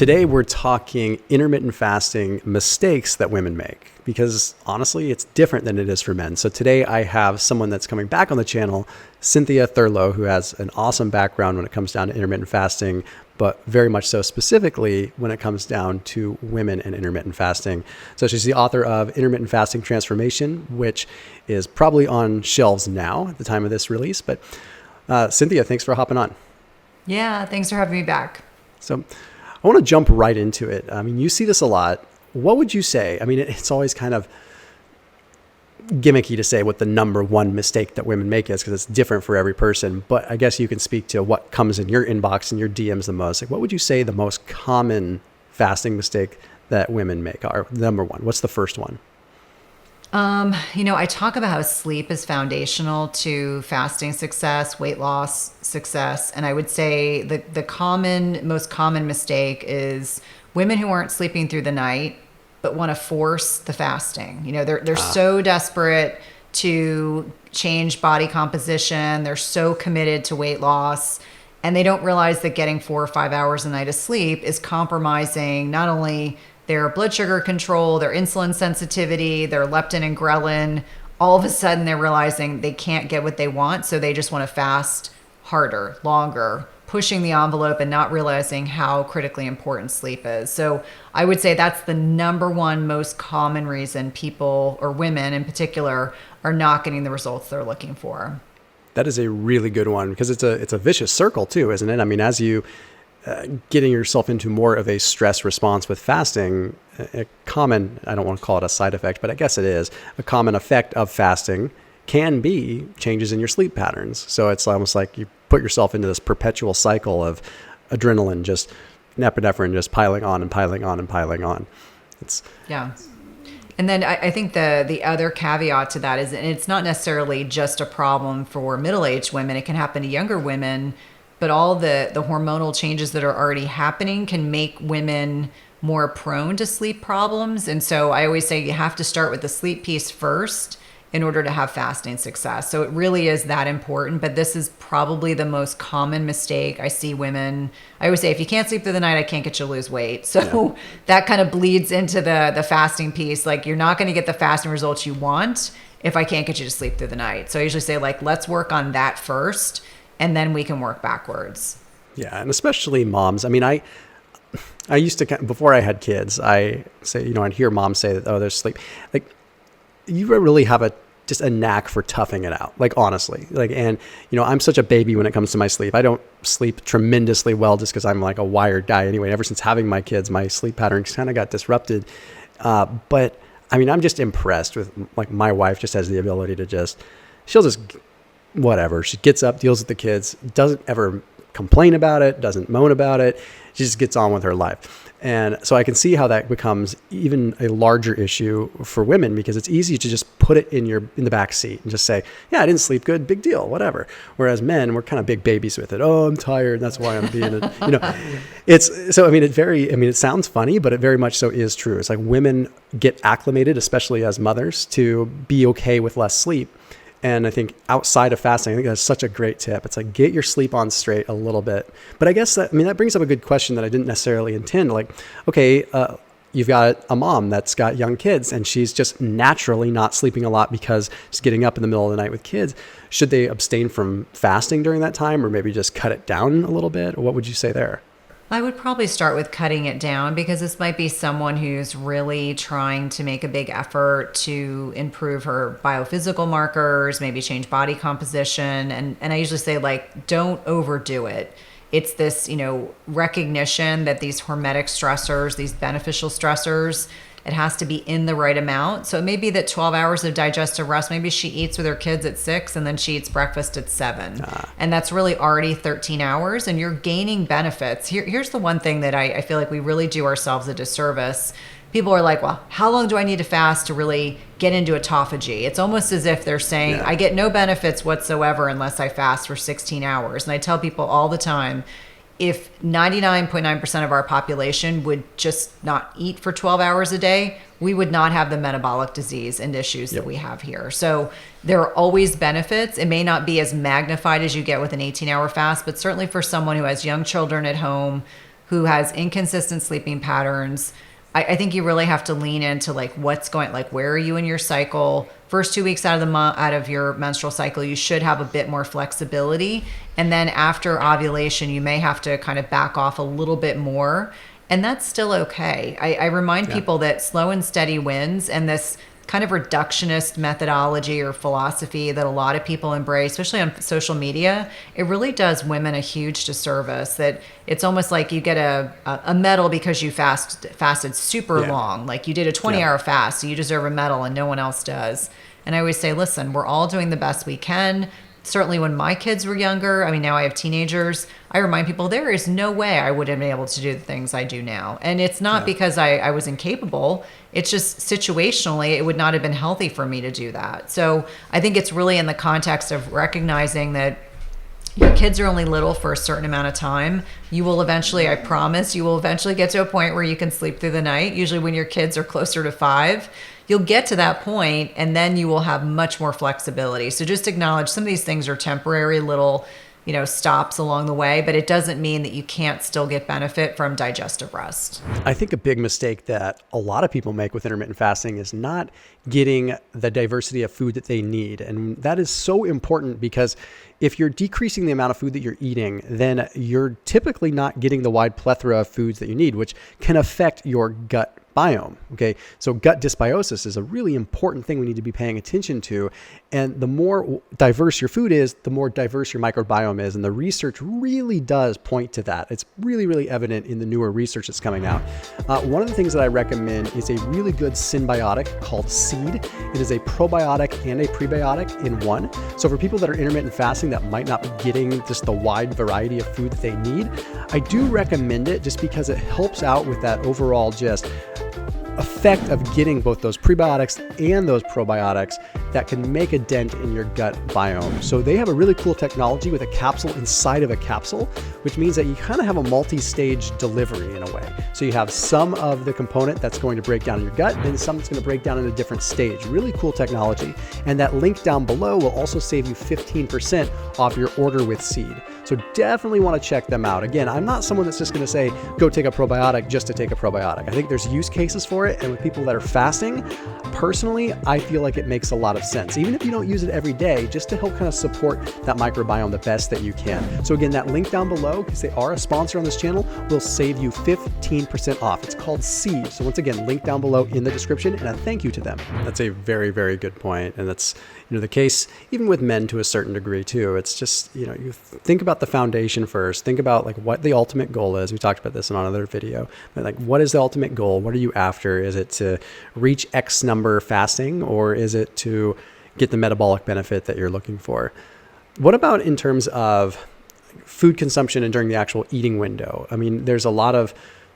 Today we're talking intermittent fasting mistakes that women make, because honestly, it's different than it is for men. So today I have someone that's coming back on the channel, Cynthia Thurlow, who has an awesome background when it comes down to intermittent fasting, but very much so specifically when it comes down to women and intermittent fasting. So she's the author of Intermittent Fasting Transformation, which is probably on shelves now at the time of this release. But Cynthia, thanks for hopping on. Yeah, thanks for having me back. So I want to jump right into it. I mean, you see this a lot. What would you say? I mean, it's always kind of gimmicky to say what the number one mistake that women make is, because it's different for every person. But I guess you can speak to what comes in your inbox and your DMs the most. Like, what would you say the most common fasting mistake that women make are? Number one, what's the first one? I talk about how sleep is foundational to fasting success, weight loss success. And I would say the most common mistake is women who aren't sleeping through the night, but want to force the fasting. They're so desperate to change body composition. They're so committed to weight loss, and they don't realize that getting 4 or 5 hours a night of sleep is compromising not only their blood sugar control, their insulin sensitivity, their leptin and ghrelin. All of a sudden, they're realizing they can't get what they want, so they just want to fast harder, longer, pushing the envelope and not realizing how critically important sleep is. So I would say that's the number one most common reason people, or women in particular, are not getting the results they're looking for. That is a really good one, because it's a vicious circle too, isn't it? I mean, as you getting yourself into more of a stress response with fasting, a common, I don't want to call it a side effect, but I guess it is, a common effect of fasting can be changes in your sleep patterns. So it's almost like you put yourself into this perpetual cycle of adrenaline, epinephrine just piling on and piling on and piling on. Yeah. And then I think the other caveat to that is, and it's not necessarily just a problem for middle-aged women, it can happen to younger women, but all the hormonal changes that are already happening can make women more prone to sleep problems. And so I always say you have to start with the sleep piece first in order to have fasting success. So it really is that important, but this is probably the most common mistake I see women. I always say, if you can't sleep through the night, I can't get you to lose weight. So that kind of bleeds into the fasting piece. Like, you're not going to get the fasting results you want if I can't get you to sleep through the night. So I usually say, let's work on that first, and then we can work backwards. Yeah, and especially moms. I mean, I used to, before I had kids, I say, I'd hear moms say that, there's sleep. Like, you really have just a knack for toughing it out, like, honestly. And I'm such a baby when it comes to my sleep. I don't sleep tremendously well just because I'm like a wired guy anyway. Ever since having my kids, my sleep patterns kind of got disrupted. But I mean, I'm just impressed with, like, my wife just has the ability to she'll just, whatever. She gets up, deals with the kids, doesn't ever complain about it, doesn't moan about it. She just gets on with her life. And so I can see how that becomes even a larger issue for women, because it's easy to just put it in the back seat and just say, yeah, I didn't sleep good, big deal, whatever. Whereas men, we're kind of big babies with it. Oh, I'm tired. That's why I'm being it sounds funny, but it very much so is true. It's like women get acclimated, especially as mothers, to be okay with less sleep. And I think outside of fasting, I think that's such a great tip. It's like, get your sleep on straight a little bit. But I guess that brings up a good question that I didn't necessarily intend. Like, okay, you've got a mom that's got young kids and she's just naturally not sleeping a lot because she's getting up in the middle of the night with kids. Should they abstain from fasting during that time, or maybe just cut it down a little bit? Or what would you say there? I would probably start with cutting it down, because this might be someone who's really trying to make a big effort to improve her biophysical markers, maybe change body composition. And I usually say, don't overdo it. It's this, recognition that these hormetic stressors, these beneficial stressors, it has to be in the right amount. So it may be that 12 hours of digestive rest, maybe she eats with her kids at 6 and then she eats breakfast at 7. And that's really already 13 hours, and you're gaining benefits. Here's the one thing that I feel like we really do ourselves a disservice. People are like, well, how long do I need to fast to really get into autophagy? It's almost as if they're saying, I get no benefits whatsoever unless I fast for 16 hours. And I tell people all the time, if 99.9% of our population would just not eat for 12 hours a day, we would not have the metabolic disease and issues that we have here. So there are always benefits. It may not be as magnified as you get with an 18-hour fast, but certainly for someone who has young children at home, who has inconsistent sleeping patterns, I think you really have to lean into like where are you in your cycle? First 2 weeks out of your menstrual cycle, you should have a bit more flexibility. And then after ovulation, you may have to kind of back off a little bit more. And that's still okay. I remind people that slow and steady wins, and this kind of reductionist methodology or philosophy that a lot of people embrace, especially on social media, it really does women a huge disservice. That it's almost like you get a medal because you fasted super long. Like you did a 20-hour fast, so you deserve a medal and no one else does. And I always say, listen, we're all doing the best we can. Certainly when my kids were younger, I mean, now I have teenagers, I remind people there is no way I would have been able to do the things I do now. And it's not because I was incapable. It's just situationally, it would not have been healthy for me to do that. So I think it's really in the context of recognizing that your kids are only little for a certain amount of time. You will eventually, I promise, you will eventually get to a point where you can sleep through the night. Usually when your kids are closer to 5, you'll get to that point and then you will have much more flexibility. So just acknowledge some of these things are temporary little, stops along the way, but it doesn't mean that you can't still get benefit from digestive rest. I think a big mistake that a lot of people make with intermittent fasting is not getting the diversity of food that they need. And that is so important because if you're decreasing the amount of food that you're eating, then you're typically not getting the wide plethora of foods that you need, which can affect your gut biome. Okay. So gut dysbiosis is a really important thing we need to be paying attention to. And the more diverse your food is, the more diverse your microbiome is. And the research really does point to that. It's really, really evident in the newer research that's coming out. One of the things that I recommend is a really good Synbiotic called Seed. It is a probiotic and a prebiotic in one. So for people that are intermittent fasting that might not be getting just the wide variety of food that they need, I do recommend it just because it helps out with that overall just effect of getting both those prebiotics and those probiotics that can make a dent in your gut biome. So they have a really cool technology with a capsule inside of a capsule, which means that you kind of have a multi-stage delivery in a way. So you have some of the component that's going to break down in your gut, and some that's going to break down in a different stage. Really cool technology. And that link down below will also save you 15% off your order with Seed. So definitely want to check them out. Again, I'm not someone that's just going to say, go take a probiotic just to take a probiotic. I think there's use cases for it. And with people that are fasting, personally, I feel like it makes a lot of sense. Even if you don't use it every day, just to help kind of support that microbiome the best that you can. So again, that link down below, because they are a sponsor on this channel, will save you 15% off. It's called Seed. So once again, link down below in the description, and a thank you to them. That's a very, very good point. And that's the case even with men to a certain degree too. It's just, you think about the foundation first. Think about like what the ultimate goal is. We talked about this in another video, but like what is the ultimate goal? What are you after? Is it to reach X number fasting, or is it to get the metabolic benefit that you're looking for? What about in terms of food consumption and during the actual eating window? I mean, there's a lot of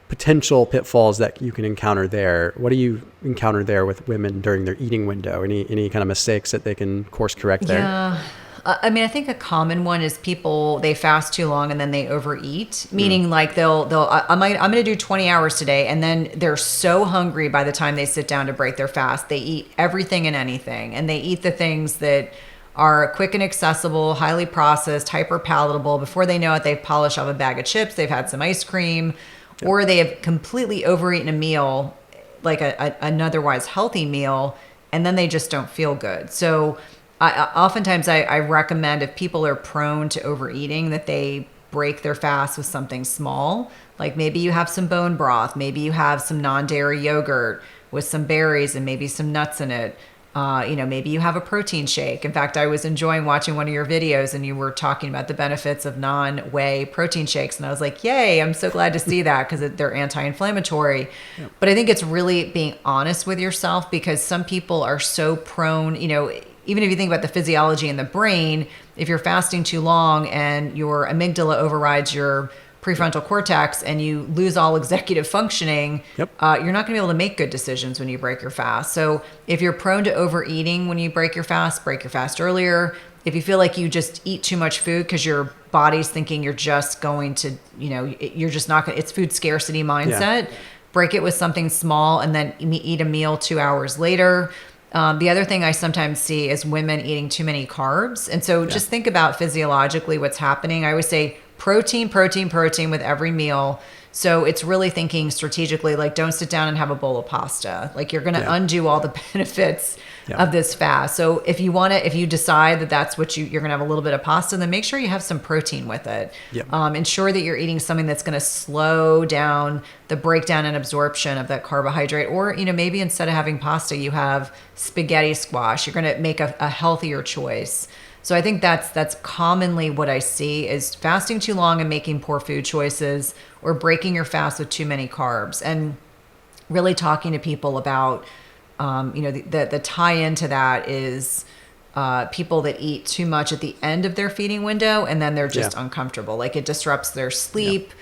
potential pitfalls that you can encounter there. What do you encounter there with women during their eating window? Any kind of mistakes that they can course correct there? Yeah. I mean, I think a common one is people, they fast too long and then they overeat, meaning like I'm going to do 20 hours today. And then they're so hungry by the time they sit down to break their fast, they eat everything and anything. And they eat the things that are quick and accessible, highly processed, hyper palatable. Before they know it, they've polished off a bag of chips. They've had some ice cream, or they have completely overeaten a meal, like an otherwise healthy meal, and then they just don't feel good. So oftentimes I recommend, if people are prone to overeating, that they break their fast with something small. Like maybe you have some bone broth, maybe you have some non-dairy yogurt with some berries and maybe some nuts in it. Maybe you have a protein shake. In fact, I was enjoying watching one of your videos and you were talking about the benefits of non-whey protein shakes. And I was like, yay, I'm so glad to see that because they're anti-inflammatory. Yep. But I think it's really being honest with yourself, because some people are so prone, even if you think about the physiology in the brain, if you're fasting too long and your amygdala overrides your prefrontal cortex and you lose all executive functioning, you're not going to be able to make good decisions when you break your fast. So if you're prone to overeating when you break your fast earlier. If you feel like you just eat too much food because your body's thinking you're just going to, you're just not going to, it's food scarcity mindset, break it with something small and then eat a meal 2 hours later. The other thing I sometimes see is women eating too many carbs. And so just think about physiologically what's happening. I always say protein with every meal. So it's really thinking strategically, like don't sit down and have a bowl of pasta. Like you're going to undo all the benefits of this fast. So if you decide that that's what you're going to have a little bit of pasta, then make sure you have some protein with it. Yep. Ensure that you're eating something that's going to slow down the breakdown and absorption of that carbohydrate. Or, maybe instead of having pasta, you have spaghetti squash. You're going to make a healthier choice. So I think that's commonly what I see is fasting too long and making poor food choices, or breaking your fast with too many carbs. And really talking to people about, the tie into that is people that eat too much at the end of their feeding window, and then they're just uncomfortable. Like it disrupts their sleep.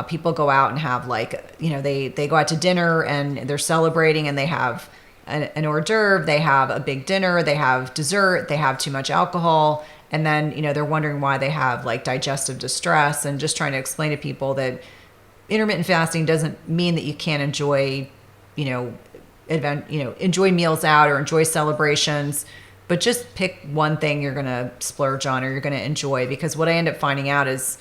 People go out and have they go out to dinner and they're celebrating, and they have an hors d'oeuvre, they have a big dinner, they have dessert, they have too much alcohol, and then they're wondering why they have like digestive distress. And just trying to explain to people that intermittent fasting doesn't mean that you can't enjoy enjoy meals out or enjoy celebrations, but just pick one thing you're going to splurge on or you're going to enjoy. Because what I end up finding out is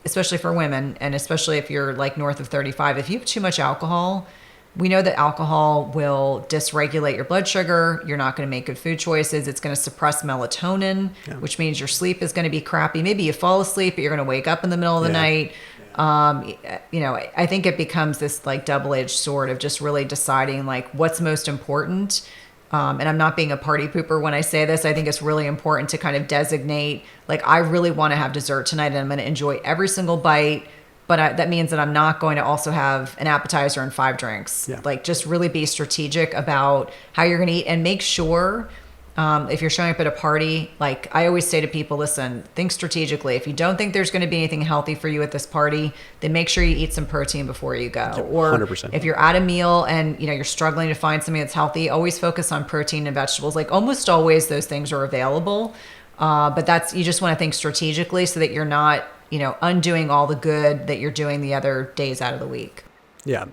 especially for women, and especially if you're like north of 35, if you have too much alcohol, we know that alcohol will dysregulate your blood sugar. You're not going to make good food choices. It's going to suppress melatonin, which means your sleep is going to be crappy. Maybe you fall asleep, but you're going to wake up in the middle of the night. I think it becomes this like double-edged sword of just really deciding like what's most important. And I'm not being a party pooper when I say this. I think it's really important to kind of designate, like, I really want to have dessert tonight and I'm going to enjoy every single bite. But that means that I'm not going to also have an appetizer and 5 drinks. Yeah. Like, just really be strategic about how you're going to eat, and make sure if you're showing up at a party, like I always say to people, listen, think strategically. If you don't think there's going to be anything healthy for you at this party, then make sure you eat some protein before you go. Yep, or 100%. If you're at a meal and you're struggling to find something that's healthy, always focus on protein and vegetables. Like almost always those things are available. But you just want to think strategically so that you're not undoing all the good that you're doing the other days out of the week. Yeah,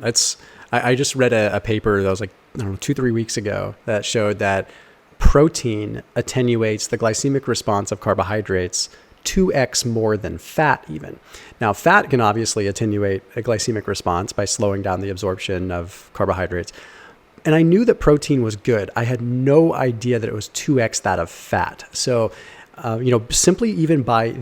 I just read a paper that was like, 2-3 weeks ago that showed that protein attenuates the glycemic response of carbohydrates 2x more than fat even. Now, fat can obviously attenuate a glycemic response by slowing down the absorption of carbohydrates. And I knew that protein was good. I had no idea that it was 2x that of fat. So simply even by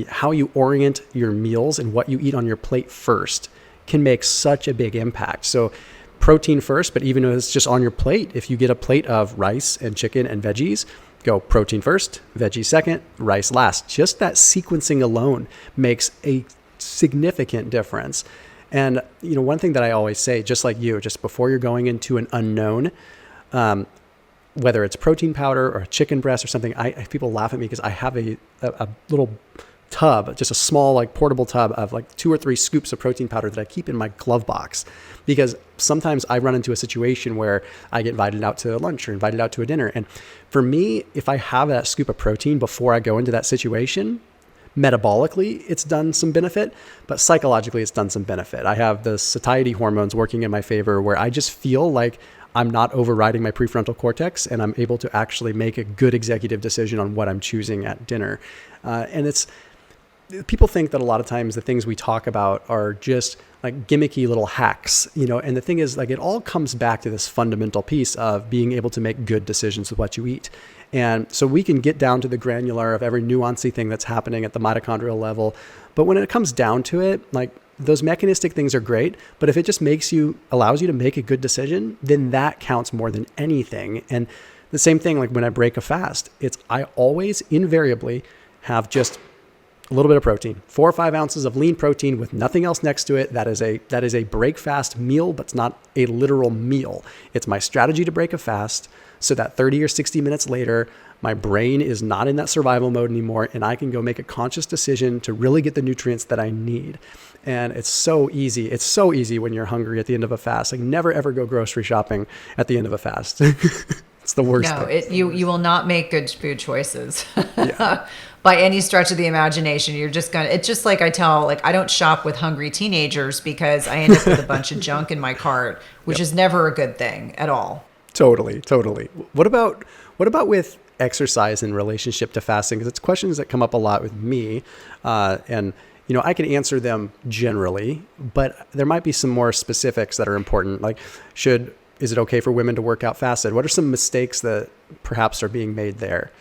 how you orient your meals and what you eat on your plate first can make such a big impact. So protein first, but even if it's just on your plate, if you get a plate of rice and chicken and veggies, go protein first, veggie second, rice last. Just that sequencing alone makes a significant difference. And one thing that I always say, just like you, just before you're going into an unknown, whether it's protein powder or a chicken breast or something, people laugh at me because I have a little tub, just a small like portable tub of like 2 or 3 scoops of protein powder that I keep in my glove box, because sometimes I run into a situation where I get invited out to lunch or invited out to a dinner. And for me, if I have that scoop of protein before I go into that situation, metabolically, it's done some benefit, but psychologically, it's done some benefit. I have the satiety hormones working in my favor where I just feel like I'm not overriding my prefrontal cortex, and I'm able to actually make a good executive decision on what I'm choosing at dinner. And people think that a lot of times the things we talk about are just like gimmicky little hacks, and the thing is, like, it all comes back to this fundamental piece of being able to make good decisions with what you eat. And so we can get down to the granular of every nuancy thing that's happening at the mitochondrial level. But when it comes down to it, like, those mechanistic things are great, but if it just allows you to make a good decision, then that counts more than anything. And the same thing, like when I break a fast, I always invariably have just a little bit of protein, 4 or 5 ounces of lean protein with nothing else next to it. That is a break fast meal, but it's not a literal meal. It's my strategy to break a fast so that 30 or 60 minutes later, my brain is not in that survival mode anymore, and I can go make a conscious decision to really get the nutrients that I need. And it's so easy. It's so easy when you're hungry at the end of a fast. Like, never, ever go grocery shopping at the end of a fast. It's the worst thing. You will not make good food choices. Yeah. By any stretch of the imagination. It's just like I don't shop with hungry teenagers because I end up with a bunch of junk in my cart, which is never a good thing at all. Totally. What about with exercise in relationship to fasting? Because it's questions that come up a lot with me. And I can answer them generally, but there might be some more specifics that are important. Like, is it okay for women to work out fasted? What are some mistakes that perhaps are being made there?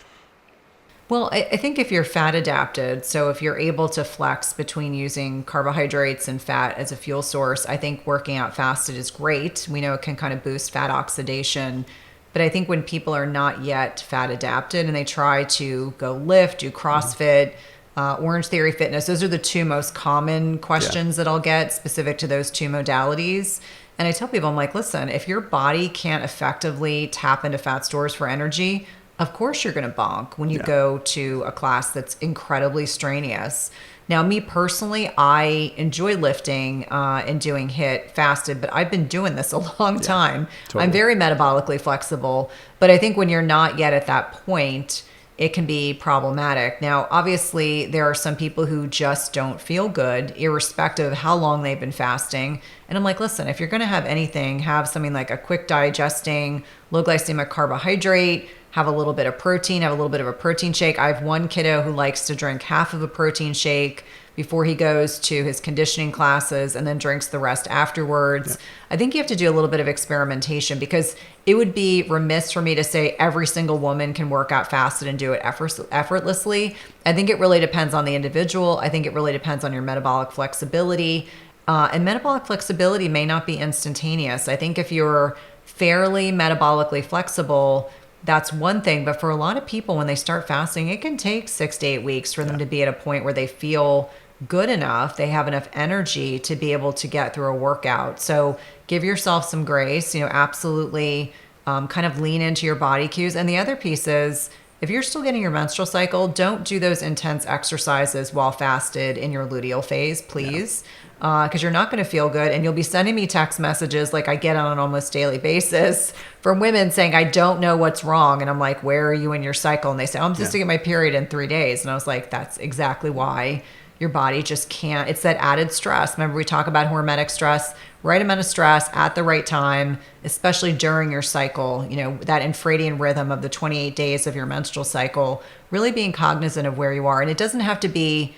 Well, I think if you're fat adapted, so if you're able to flex between using carbohydrates and fat as a fuel source, I think working out fasted is great. We know it can kind of boost fat oxidation. But I think when people are not yet fat adapted and they try to go lift, do CrossFit, Orange Theory Fitness, those are the two most common questions that I'll get specific to those two modalities. And I tell people, I'm like, listen, if your body can't effectively tap into fat stores for energy, of course you're going to bonk when you go to a class that's incredibly strenuous. Now, me personally, I enjoy lifting and doing HIIT fasted, but I've been doing this a long time. Totally. I'm very metabolically flexible, but I think when you're not yet at that point, it can be problematic. Now, obviously, there are some people who just don't feel good, irrespective of how long they've been fasting. And I'm like, listen, if you're going to have anything, have something like a quick digesting, low glycemic carbohydrate, have a little bit of protein, have a little bit of a protein shake. I have one kiddo who likes to drink half of a protein shake before he goes to his conditioning classes and then drinks the rest afterwards. Yeah. I think you have to do a little bit of experimentation, because it would be remiss for me to say every single woman can work out fasted and do it effortlessly. I think it really depends on the individual. I think it really depends on your metabolic flexibility. And metabolic flexibility may not be instantaneous. I think if you're fairly metabolically flexible, that's one thing. But for a lot of people, when they start fasting, it can take 6 to 8 weeks for them to be at a point where they feel good enough, they have enough energy to be able to get through a workout. So give yourself some grace, absolutely kind of lean into your body cues. And the other piece is, if you're still getting your menstrual cycle, don't do those intense exercises while fasted in your luteal phase, please. Because you're not going to feel good. And you'll be sending me text messages like I get on an almost daily basis from women saying, I don't know what's wrong. And I'm like, where are you in your cycle? And they say, I'm just to get my period in 3 days. And I was like, that's exactly why your body just can't. It's that added stress. Remember, we talk about hormetic stress, right amount of stress at the right time, especially during your cycle, that infradian rhythm of the 28 days of your menstrual cycle, really being cognizant of where you are. And it doesn't have to be,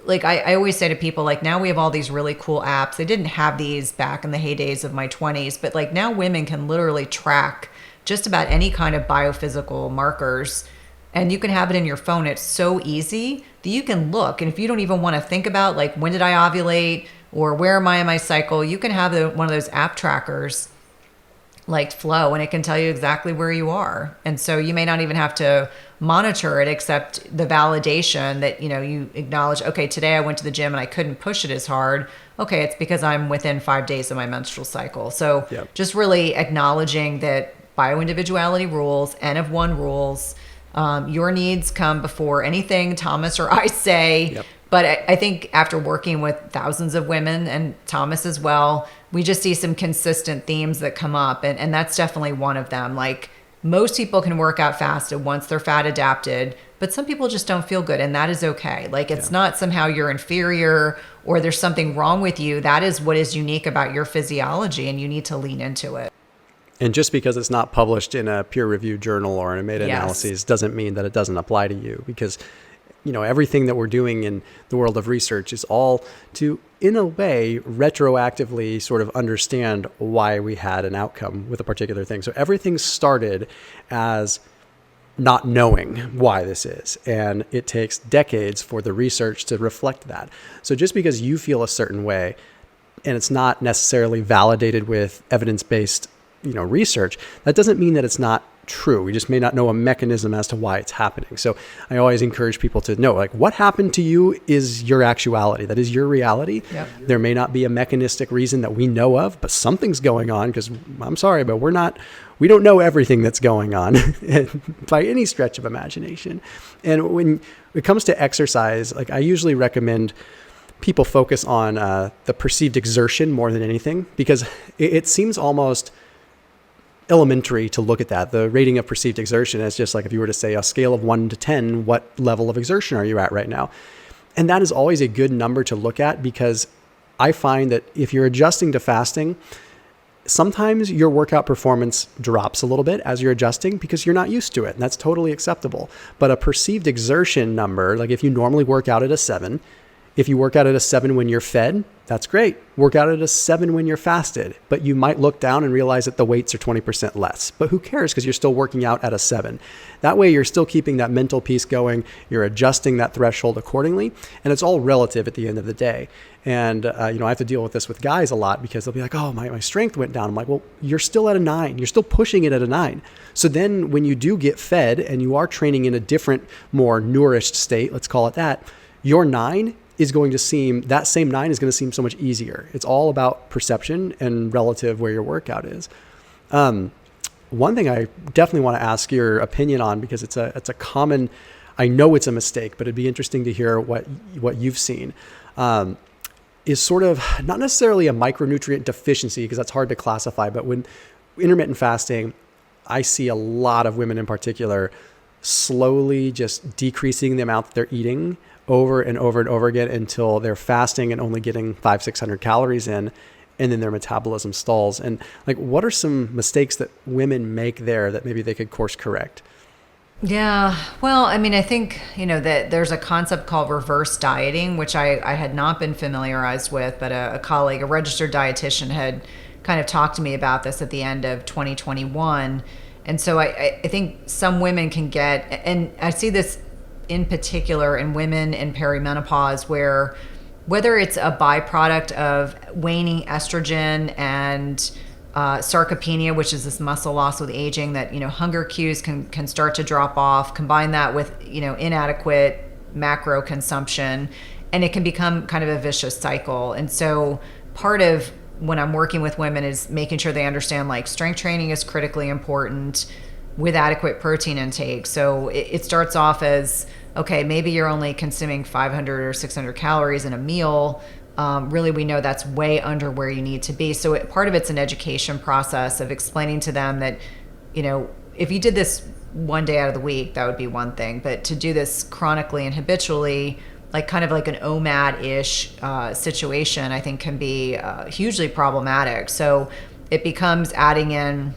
like I always say to people, like, now we have all these really cool apps. They didn't have these back in the heydays of my 20s, but like now women can literally track just about any kind of biophysical markers, and you can have it in your phone. It's so easy that you can look. And if you don't even want to think about like, when did I ovulate or where am I in my cycle, you can have one of those app trackers like Flow, and it can tell you exactly where you are. And so you may not even have to monitor it, except the validation that, you acknowledge, okay, today I went to the gym and I couldn't push it as hard. Okay, it's because I'm within 5 days of my menstrual cycle. So just really acknowledging that bioindividuality rules, N of 1 rules, your needs come before anything Thomas or I say. Yep. But I think after working with thousands of women, and Thomas as well, we just see some consistent themes that come up. And that's definitely one of them. Like, most people can work out fasted once they're fat adapted, but some people just don't feel good. And that is okay. Like, it's not somehow you're inferior or there's something wrong with you. That is what is unique about your physiology, and you need to lean into it. And just because it's not published in a peer-reviewed journal or in a meta-analysis doesn't mean that it doesn't apply to you, because everything that we're doing in the world of research is all to, in a way, retroactively sort of understand why we had an outcome with a particular thing. So everything started as not knowing why this is, and it takes decades for the research to reflect that. So just because you feel a certain way, and it's not necessarily validated with evidence-based research, that doesn't mean that it's not true. We just may not know a mechanism as to why it's happening. So I always encourage people to know, like, what happened to you is your actuality. That is your reality. Yep. There may not be a mechanistic reason that we know of, but something's going on, because I'm sorry, but we don't know everything that's going on by any stretch of imagination. And when it comes to exercise, like, I usually recommend people focus on the perceived exertion more than anything, because it seems almost elementary to look at that. The rating of perceived exertion is just like if you were to say a scale of 1 to 10, what level of exertion are you at right now? And that is always a good number to look at, because I find that if you're adjusting to fasting, sometimes your workout performance drops a little bit as you're adjusting because you're not used to it. And that's totally acceptable. But a perceived exertion number, like if you normally work out at a 7, If you work out at a 7 when you're fed, that's great. Work out at a 7 when you're fasted, but you might look down and realize that the weights are 20% less. But who cares, because you're still working out at a 7. That way you're still keeping that mental piece going. You're adjusting that threshold accordingly, and it's all relative at the end of the day. And I have to deal with this with guys a lot, because they'll be like, oh, my strength went down. I'm like, well, you're still at a 9. You're still pushing it at a 9. So then when you do get fed and you are training in a different, more nourished state, let's call it that, your 9 is going to seem, that same 9 is going to seem so much easier. It's all about perception and relative where your workout is. One thing I definitely want to ask your opinion on, because it's a common, I know it's a mistake, but it'd be interesting to hear what you've seen, is sort of not necessarily a micronutrient deficiency, because that's hard to classify, but when intermittent fasting, I see a lot of women in particular slowly just decreasing the amount that they're eating over and over and over again until they're fasting and only getting 500-600 calories in, and then their metabolism stalls. And like, what are some mistakes that women make there that maybe they could course correct? Yeah. Well, I mean, I think, that there's a concept called reverse dieting, which I had not been familiarized with, but a colleague, a registered dietitian, had kind of talked to me about this at the end of 2021. And so I think some women can get, and I see this in particular in women in perimenopause, where whether it's a byproduct of waning estrogen and sarcopenia, which is this muscle loss with aging, that hunger cues can start to drop off. Combine that with inadequate macro consumption, and it can become kind of a vicious cycle. And so part of when I'm working with women is making sure they understand, like, strength training is critically important with adequate protein intake. So it starts off as, okay, maybe you're only consuming 500 or 600 calories in a meal. Really, we know that's way under where you need to be. So part of it's an education process of explaining to them that, if you did this one day out of the week, that would be one thing. But to do this chronically and habitually, like kind of like an OMAD-ish situation, I think can be hugely problematic. So it becomes adding in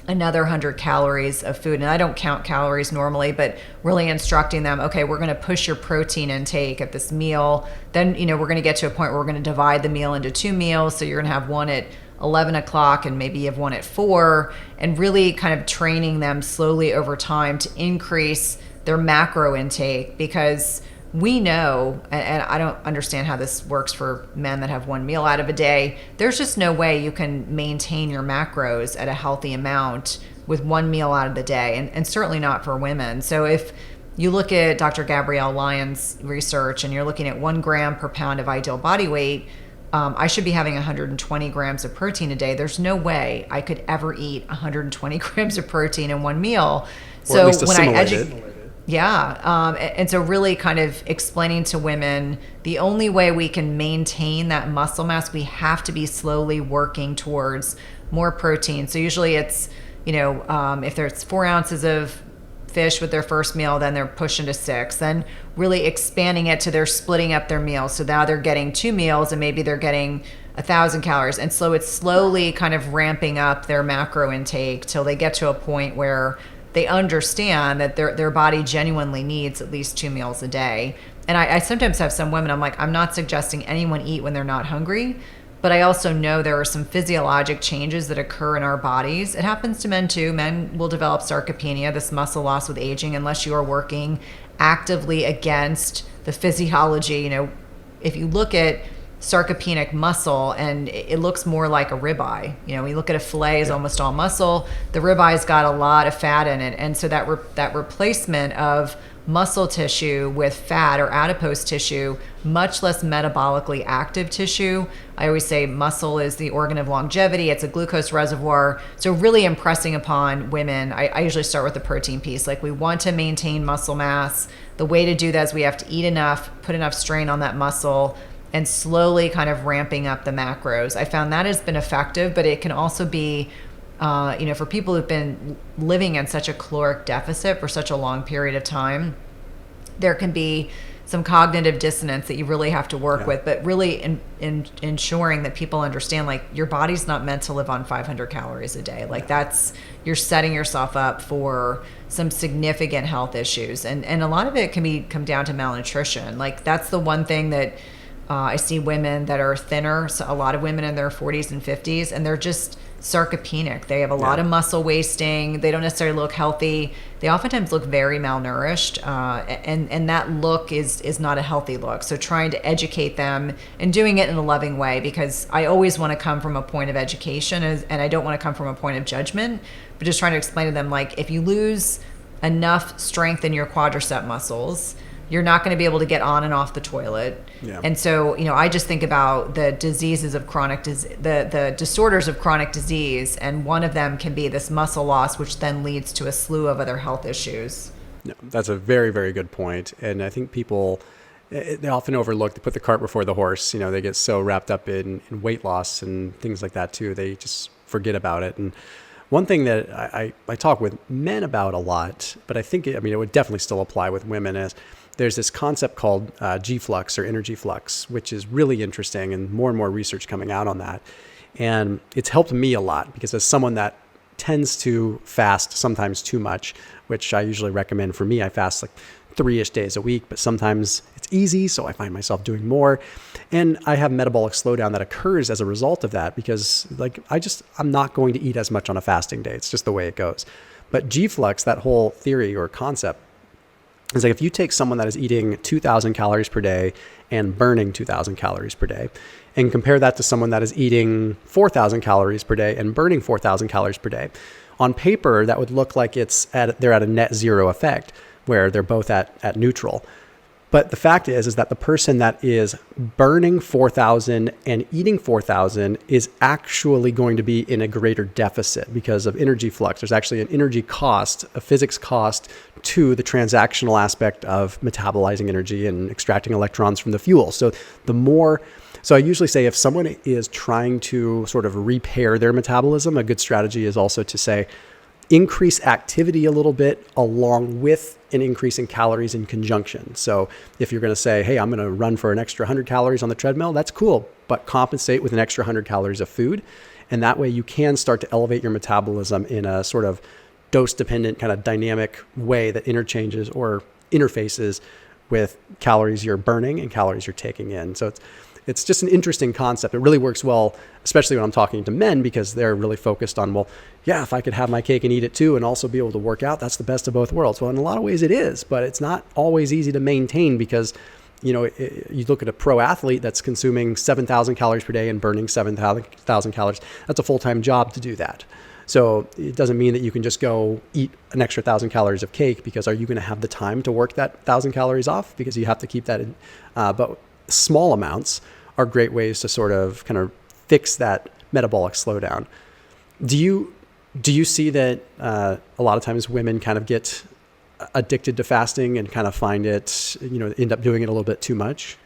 another 100 calories of food. And I don't count calories normally, but really instructing them, okay, we're going to push your protein intake at this meal. Then, we're going to get to a point where we're going to divide the meal into 2 meals. So you're going to have one at 11 o'clock and maybe you have one at 4, and really kind of training them slowly over time to increase their macro intake, because we know, and I don't understand how this works for men that have one meal out of a day, there's just no way you can maintain your macros at a healthy amount with one meal out of the day, and certainly not for women. So if you look at Dr. Gabrielle Lyons' research and you're looking at 1 gram per pound of ideal body weight, I should be having 120 grams of protein a day. There's no way I could ever eat 120 grams of protein in one meal. Or at least assimilated. Yeah. And so really kind of explaining to women, the only way we can maintain that muscle mass, we have to be slowly working towards more protein. So usually it's, if there's 4 ounces of fish with their first meal, then they're pushing to 6, then really expanding it to they're splitting up their meals. So now they're getting 2 meals and maybe they're getting 1,000 calories. And so it's slowly kind of ramping up their macro intake till they get to a point where they understand that their body genuinely needs at least 2 meals a day. And I sometimes have some women, I'm like, I'm not suggesting anyone eat when they're not hungry, but I also know there are some physiologic changes that occur in our bodies. It happens to men too. Men will develop sarcopenia, this muscle loss with aging, unless you are working actively against the physiology. If you look at sarcopenic muscle, and it looks more like a ribeye. We look at a fillet is almost all muscle. The ribeye's got a lot of fat in it, and so that replacement of muscle tissue with fat or adipose tissue, much less metabolically active tissue. I always say muscle is the organ of longevity. It's a glucose reservoir. So really impressing upon women, I usually start with the protein piece. Like, we want to maintain muscle mass. The way to do that is we have to eat enough, put enough strain on that muscle, and slowly kind of ramping up the macros. I found that has been effective, but it can also be, for people who've been living in such a caloric deficit for such a long period of time, there can be some cognitive dissonance that you really have to work Yeah. with, but really in ensuring that people understand, like, your body's not meant to live on 500 calories a day. Like, you're setting yourself up for some significant health issues. And a lot of it can come down to malnutrition. Like, that's the one thing that I see women that are thinner, so a lot of women in their 40s and 50s, and they're just sarcopenic. They have a lot of muscle wasting. They don't necessarily look healthy. They oftentimes look very malnourished, and that look is not a healthy look. So trying to educate them and doing it in a loving way, because I always want to come from a point of education, and I don't want to come from a point of judgment, but just trying to explain to them, like, if you lose enough strength in your quadricep muscles, you're not going to be able to get on and off the toilet. Yeah. And so, I just think about the diseases of the disorders of chronic disease, and one of them can be this muscle loss, which then leads to a slew of other health issues. No, that's a very, very good point. And I think people, they often overlook, they put the cart before the horse. They get so wrapped up in weight loss and things like that too. They just forget about it. And one thing that I talk with men about a lot, but I think, it would definitely still apply with women, is there's this concept called G-Flux or energy flux, which is really interesting, and more research coming out on that. And it's helped me a lot, because as someone that tends to fast sometimes too much, which I usually recommend, for me, I fast like 3-ish days a week, but sometimes it's easy, so I find myself doing more. And I have metabolic slowdown that occurs as a result of that, because I'm not going to eat as much on a fasting day. It's just the way it goes. But G-Flux, that whole theory or concept, is like, if you take someone that is eating 2,000 calories per day and burning 2,000 calories per day, and compare that to someone that is eating 4,000 calories per day and burning 4,000 calories per day, on paper, that would look like they're at a net zero effect, where they're both at neutral. But the fact is that the person that is burning 4,000 and eating 4,000 is actually going to be in a greater deficit because of energy flux. There's actually an energy cost, a physics cost to the transactional aspect of metabolizing energy and extracting electrons from the fuel. So I usually say, if someone is trying to sort of repair their metabolism, a good strategy is also to say, increase activity a little bit along with an increase in calories in conjunction. So if you're going to say, hey, I'm going to run for an extra 100 calories on the treadmill, that's cool, but compensate with an extra 100 calories of food. And that way you can start to elevate your metabolism in a sort of dose-dependent kind of dynamic way that interchanges or interfaces with calories you're burning and calories you're taking in. So it's just an interesting concept. It really works well, especially when I'm talking to men, because they're really focused on, well, yeah, if I could have my cake and eat it too and also be able to work out, that's the best of both worlds. Well, in a lot of ways it is, but it's not always easy to maintain, because you look at a pro athlete that's consuming 7,000 calories per day and burning 7,000 calories. That's a full-time job to do that. So it doesn't mean that you can just go eat an extra 1,000 calories of cake, because are you going to have the time to work that 1,000 calories off? Because you have to keep that in. But small amounts are great ways to sort of kind of fix that metabolic slowdown. Do you see that a lot of times women kind of get addicted to fasting and kind of find it, end up doing it a little bit too much?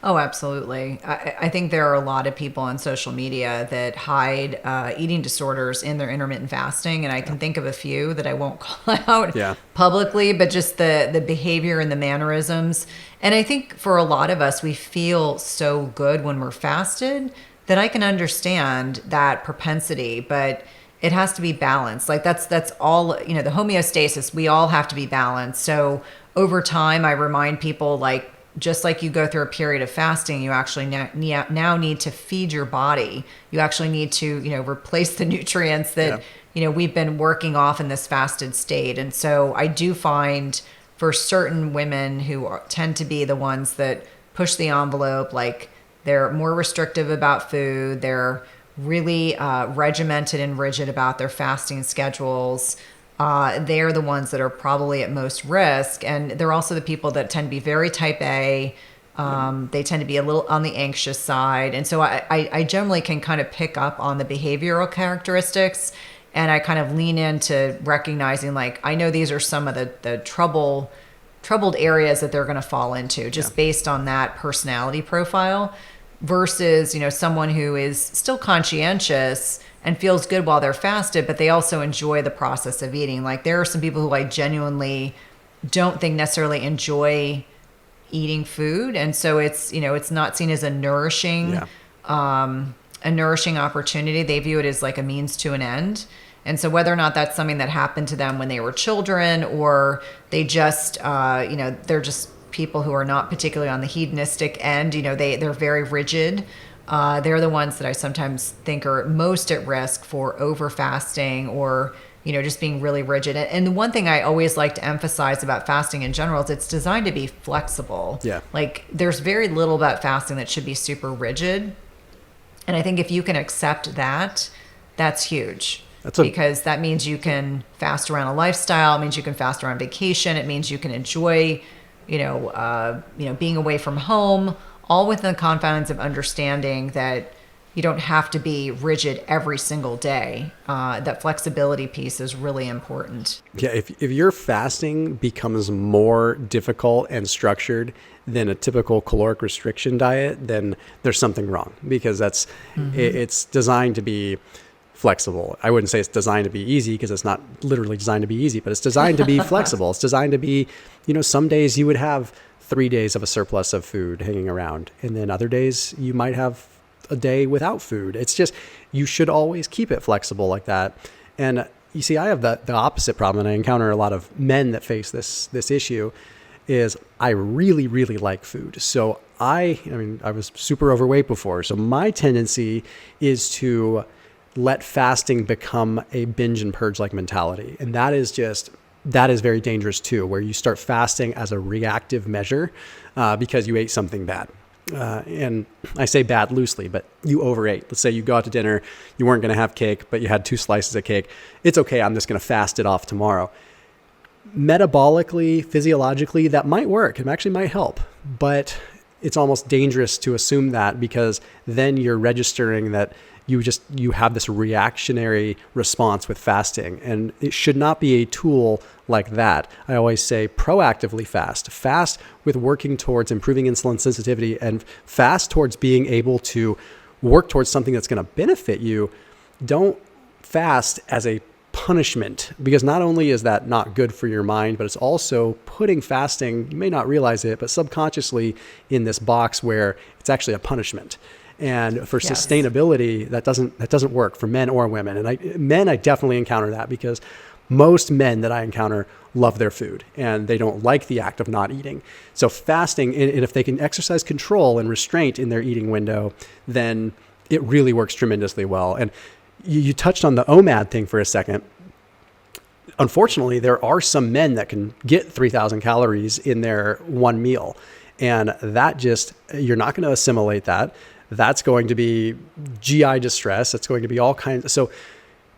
Oh, absolutely. I think there are a lot of people on social media that hide eating disorders in their intermittent fasting. And I can think of a few that I won't call out publicly, but just the behavior and the mannerisms. And I think for a lot of us, we feel so good when we're fasted that I can understand that propensity, but it has to be balanced. Like that's all, the homeostasis, we all have to be balanced. So over time, I remind people, like, just like you go through a period of fasting, you actually now need to feed your body. You actually need to, replace the nutrients that, we've been working off in this fasted state. And so I do find for certain women who tend to be the ones that push the envelope, like they're more restrictive about food, they're really regimented and rigid about their fasting schedules. They're the ones that are probably at most risk. And they're also the people that tend to be very type A. They tend to be a little on the anxious side. And so I generally can kind of pick up on the behavioral characteristics, and I kind of lean into recognizing, like, I know these are some of the troubled areas that they're going to fall into just based on that personality profile, versus, someone who is still conscientious and feels good while they're fasted, but they also enjoy the process of eating. Like, there are some people who I genuinely don't think necessarily enjoy eating food. And so it's, it's not seen as a nourishing, opportunity. They view it as like a means to an end. And so whether or not that's something that happened to them when they were children, or they just, they're just people who are not particularly on the hedonistic end, they're very rigid. They're the ones that I sometimes think are most at risk for over fasting, or, just being really rigid. And the one thing I always like to emphasize about fasting in general is it's designed to be flexible. Yeah. Like there's very little about fasting that should be super rigid. And I think if you can accept that, that's huge. Because that means you can fast around a lifestyle. It means you can fast around vacation. It means you can enjoy, being away from home, all within the confines of understanding that you don't have to be rigid every single day. That flexibility piece is really important. Yeah, if your fasting becomes more difficult and structured than a typical caloric restriction diet, then there's something wrong, because it's designed to be flexible. I wouldn't say it's designed to be easy, because it's not literally designed to be easy, but it's designed to be flexible. It's designed to be, some days you would have 3 days of a surplus of food hanging around, and then other days you might have a day without food. It's just, you should always keep it flexible like that. And you see, I have the opposite problem, and I encounter a lot of men that face this issue, is I really, really like food. So I was super overweight before. So my tendency is to let fasting become a binge and purge like mentality. And that is very dangerous too, where you start fasting as a reactive measure because you ate something bad. And I say bad loosely, but you overate. Let's say you go out to dinner, you weren't going to have cake, but you had 2 slices of cake. It's okay. I'm just going to fast it off tomorrow. Metabolically, physiologically, that might work. It actually might help, but it's almost dangerous to assume that, because then you're registering that you have this reactionary response with fasting, and it should not be a tool like that. I always say proactively fast with working towards improving insulin sensitivity, and fast towards being able to work towards something that's going to benefit you. Don't fast as a punishment, because not only is that not good for your mind, but it's also putting fasting, you may not realize it, but subconsciously in this box where it's actually a punishment. And for sustainability, that doesn't work for men or women. And I definitely encounter that, because most men that I encounter love their food and they don't like the act of not eating. So fasting, and if they can exercise control and restraint in their eating window, then it really works tremendously well. And you touched on the OMAD thing for a second. Unfortunately, there are some men that can get 3,000 calories in their one meal. And that you're not going to assimilate that. That's going to be GI distress. That's going to be all kinds. So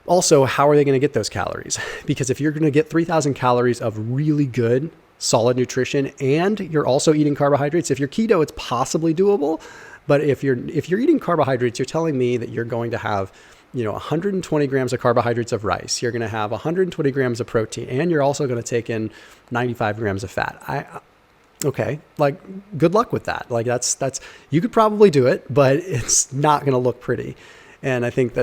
also, how are they going to get those calories? Because if you're going to get 3,000 calories of really good, solid nutrition, and you're also eating carbohydrates, if you're keto, it's possibly doable. But if you're eating carbohydrates, you're telling me that you're going to have 120 grams of carbohydrates of rice. You're going to have 120 grams of protein, and you're also going to take in 95 grams of fat. Okay, like good luck with that. Like that's you could probably do it, but it's not going to look pretty. And I think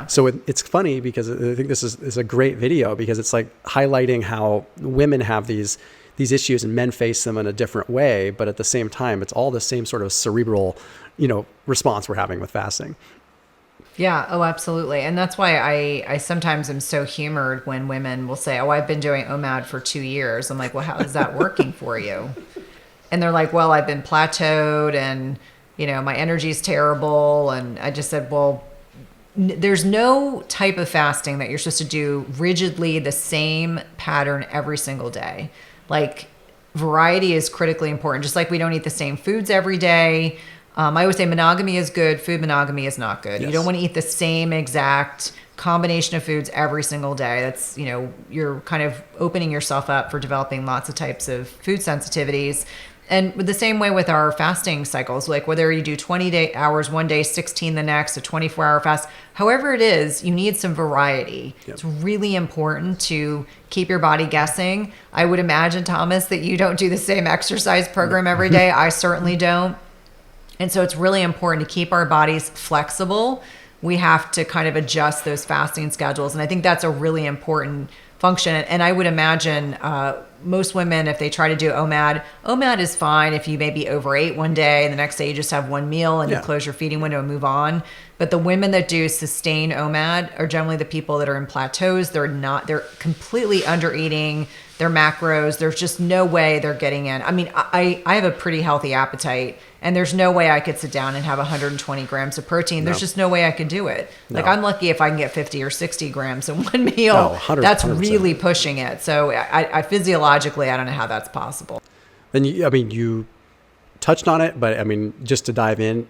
so it's funny, because I think this is a great video, because it's like highlighting how women have these issues and men face them in a different way, but at the same time, it's all the same sort of cerebral, response we're having with fasting. Yeah. Oh, absolutely. And that's why I sometimes am so humored when women will say, "Oh, I've been doing OMAD for 2 years." I'm like, "Well, how is that working for you?" And they're like, "Well, I've been plateaued, and my energy's terrible." And I just said, "Well, there's no type of fasting that you're supposed to do rigidly the same pattern every single day. Like, variety is critically important. Just like we don't eat the same foods every day. I always say monogamy is good. Food monogamy is not good. Yes. You don't want to eat the same exact combination of foods every single day. That's, you're kind of opening yourself up for developing lots of types of food sensitivities. And the same way with our fasting cycles, like whether you do 20 hours one day, 16 the next, a 24-hour fast, however it is, you need some variety. Yep. It's really important to keep your body guessing. I would imagine, Thomas, that you don't do the same exercise program every day. I certainly don't. And so it's really important to keep our bodies flexible. We have to kind of adjust those fasting schedules. And I think that's a really important function. And I would imagine most women, if they try to do OMAD is fine if you maybe overate one day and the next day you just have one meal and you close your feeding window and move on. But the women that do sustained OMAD are generally the people that are in plateaus. They're completely under eating their macros. There's just no way they're getting in. I mean, I have a pretty healthy appetite, and there's no way I could sit down and have 120 grams of protein. There's just no way I could do it. Like, I'm lucky if I can get 50 or 60 grams in one meal. No, 100%. That's really pushing it. So I physiologically, I don't know how that's possible. Then you touched on it, but I mean, just to dive in,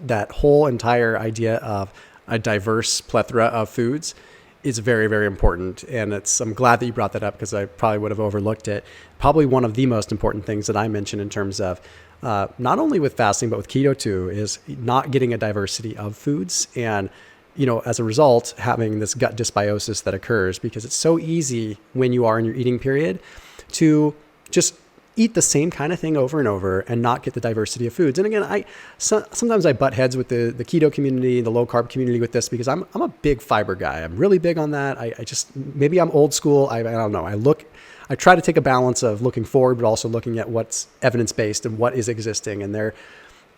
that whole entire idea of a diverse plethora of foods is very, very important. And I'm glad that you brought that up, because I probably would have overlooked it. Probably one of the most important things that I mentioned in terms of not only with fasting, but with keto too, is not getting a diversity of foods. And, as a result, having this gut dysbiosis that occurs, because it's so easy when you are in your eating period to just eat the same kind of thing over and over and not get the diversity of foods. And again, sometimes I butt heads with the keto community, the low carb community with this, because I'm a big fiber guy. I'm really big on that. Maybe I'm old school. I don't know. I try to take a balance of looking forward, but also looking at what's evidence-based and what is existing. And I'm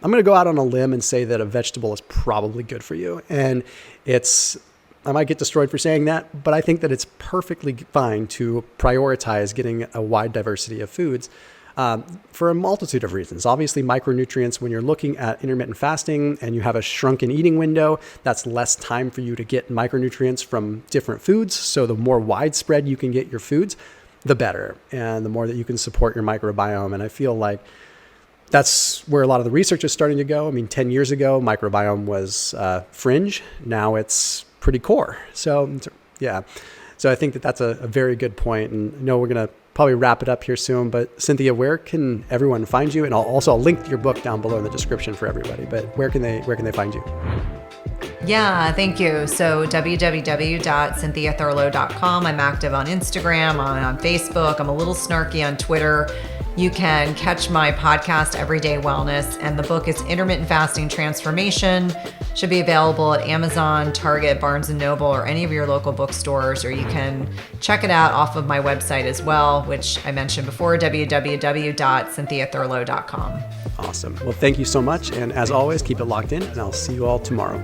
going to go out on a limb and say that a vegetable is probably good for you. And I might get destroyed for saying that, but I think that it's perfectly fine to prioritize getting a wide diversity of foods for a multitude of reasons. Obviously, micronutrients, when you're looking at intermittent fasting and you have a shrunken eating window, that's less time for you to get micronutrients from different foods. So the more widespread you can get your foods, the better, and the more that you can support your microbiome. And I feel like that's where a lot of the research is starting to go. I mean, 10 years ago, microbiome was fringe. Now it's pretty core. So yeah. So I think that that's a very good point. And we're going to probably wrap it up here soon. But Cynthia, where can everyone find you? And I'll link to your book down below in the description for everybody. But where can they find you? Yeah, thank you. So www.cynthiathurlow.com. I'm active on Instagram, I'm on Facebook. I'm a little snarky on Twitter. You can catch my podcast, Everyday Wellness, and the book is Intermittent Fasting Transformation. Should be available at Amazon, Target, Barnes & Noble, or any of your local bookstores, or you can check it out off of my website as well, which I mentioned before, www.cynthiathurlow.com. Awesome. Well, thank you so much. And as always, keep it locked in, and I'll see you all tomorrow.